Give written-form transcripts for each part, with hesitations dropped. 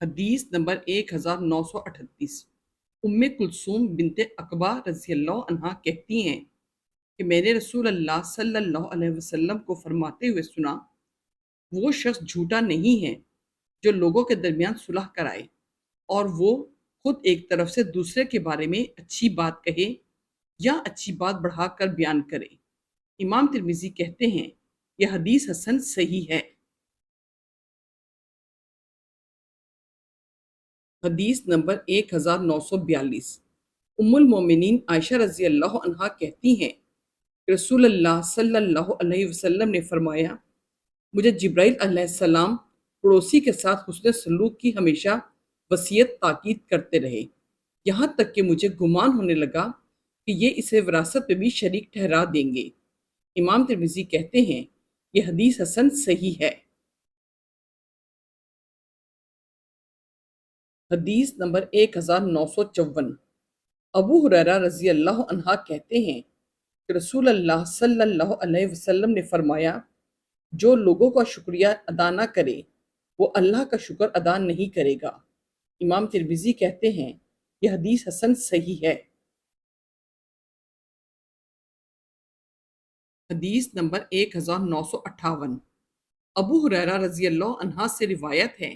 حدیث نمبر 1938۔ کلثوم بنت عقبہ رضی اللہ عنہا کہتی ہیں کہ میں نے رسول اللہ صلی اللہ علیہ وسلم کو فرماتے ہوئے سنا، وہ شخص جھوٹا نہیں ہے جو لوگوں کے درمیان صلح کرائے اور وہ خود ایک طرف سے دوسرے کے بارے میں اچھی بات کہے یا اچھی بات بڑھا کر بیان کرے۔ امام ترمذی کہتے ہیں یہ حدیث حسن صحیح ہے۔ حدیث نمبر 1942۔ المومنین عائشہ رضی اللہ عنہا کہتی ہیں کہ رسول اللہ صلی اللہ علیہ وسلم نے فرمایا، مجھے جبرائیل علیہ السلام پڑوسی کے ساتھ حسن سلوک کی ہمیشہ وصیت تاکید کرتے رہے، یہاں تک کہ مجھے گمان ہونے لگا کہ یہ اسے وراثت میں بھی شریک ٹھہرا دیں گے۔ امام ترمذی کہتے ہیں یہ حدیث حسن صحیح ہے۔ حدیث نمبر 1954۔ ابو ہریرہ رضی اللہ عنہ کہتے ہیں کہ رسول اللہ صلی اللہ علیہ وسلم نے فرمایا، جو لوگوں کا شکریہ ادا نہ کرے وہ اللہ کا شکر ادا نہیں کرے گا۔ امام ترمذی کہتے ہیں یہ حدیث حسن صحیح ہے۔ حدیث نمبر 1958۔ ابو ہریرہ رضی اللہ عنہ سے روایت ہے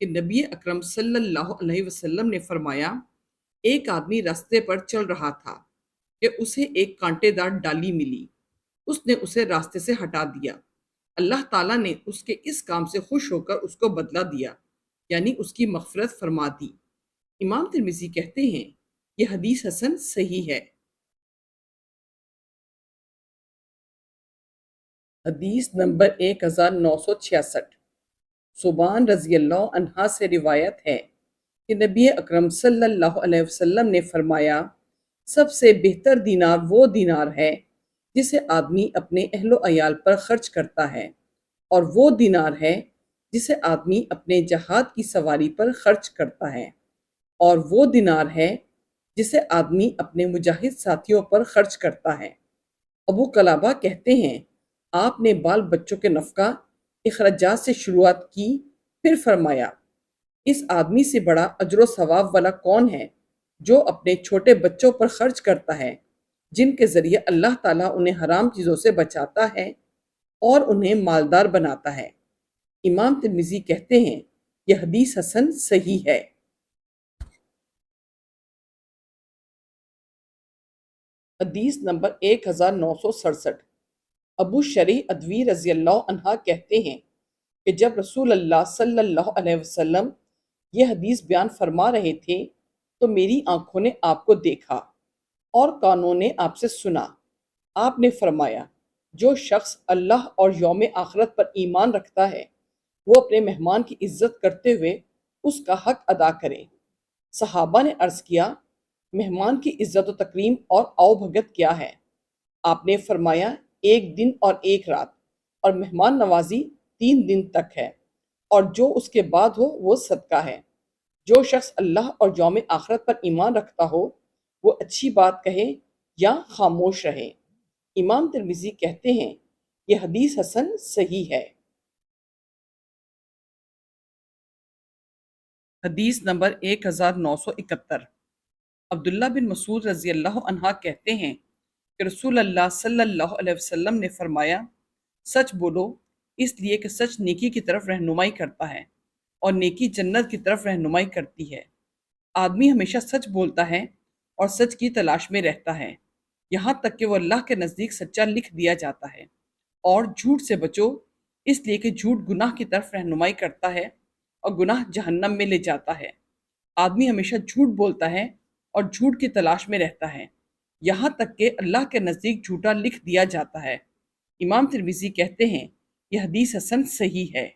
کہ نبی اکرم صلی اللہ علیہ وسلم نے فرمایا، ایک آدمی راستے پر چل رہا تھا کہ اسے ایک کانٹے دار ڈالی ملی، اس نے اسے راستے سے ہٹا دیا۔ اللہ تعالیٰ نے اس کے اس کام سے خوش ہو کر اس کو بدلہ دیا، یعنی اس کی مغفرت فرما دی۔ امام ترمذی کہتے ہیں یہ حدیث حسن صحیح ہے۔ حدیث نمبر 1966۔ صوبان رضی اللہ عنہا سے روایت ہے کہ نبی اکرم صلی اللہ علیہ وسلم نے فرمایا، سب سے بہتر دینار وہ دینار ہے جسے آدمی اپنے اہل و عیال پر خرچ کرتا ہے، اور وہ دینار ہے جسے آدمی اپنے جہاد کی سواری پر خرچ کرتا ہے، اور وہ دینار ہے جسے آدمی اپنے مجاہد ساتھیوں پر خرچ کرتا ہے۔ ابو قلابہ کہتے ہیں آپ نے بال بچوں کے نفقہ اخراجات سے شروعات کی، پھر فرمایا، اس آدمی سے بڑا اجر و ثواب والا کون ہے جو اپنے چھوٹے بچوں پر خرچ کرتا ہے جن کے ذریعے اللہ تعالیٰ انہیں حرام چیزوں سے بچاتا ہے اور انہیں مالدار بناتا ہے۔ امام ترمذی کہتے ہیں یہ حدیث حسن صحیح ہے۔ حدیث نمبر 1967۔ ابو شریح ادوی رضی اللہ عنہ کہتے ہیں کہ جب رسول اللہ صلی اللہ علیہ وسلم یہ حدیث بیان فرما رہے تھے تو میری آنکھوں نے آپ کو دیکھا اور کانوں نے آپ سے سنا۔ آپ نے فرمایا، جو شخص اللہ اور یوم آخرت پر ایمان رکھتا ہے وہ اپنے مہمان کی عزت کرتے ہوئے اس کا حق ادا کرے۔ صحابہ نے عرض کیا، مہمان کی عزت و تکریم اور آؤ بھگت کیا ہے؟ آپ نے فرمایا، ایک دن اور ایک رات، اور مہمان نوازی 3 دن تک ہے، اور جو اس کے بعد ہو وہ صدقہ ہے۔ جو شخص اللہ اور یوم آخرت پر ایمان رکھتا ہو وہ اچھی بات کہے یا خاموش رہے۔ امام ترمذی کہتے ہیں یہ حدیث حسن صحیح ہے۔ حدیث نمبر 1971۔ عبداللہ بن مسعود رضی اللہ عنہ کہتے ہیں کہ رسول اللہ صلی اللہ علیہ وسلم نے فرمایا، سچ بولو، اس لیے کہ سچ نیکی کی طرف رہنمائی کرتا ہے اور نیکی جنت کی طرف رہنمائی کرتی ہے۔ آدمی ہمیشہ سچ بولتا ہے اور سچ کی تلاش میں رہتا ہے، یہاں تک کہ وہ اللہ کے نزدیک سچا لکھ دیا جاتا ہے۔ اور جھوٹ سے بچو، اس لیے کہ جھوٹ گناہ کی طرف رہنمائی کرتا ہے اور گناہ جہنم میں لے جاتا ہے۔ آدمی ہمیشہ جھوٹ بولتا ہے اور جھوٹ کی تلاش میں رہتا ہے، یہاں تک کہ اللہ کے نزدیک جھوٹا لکھ دیا جاتا ہے۔ امام ترمذی کہتے ہیں یہ حدیث حسن صحیح ہے۔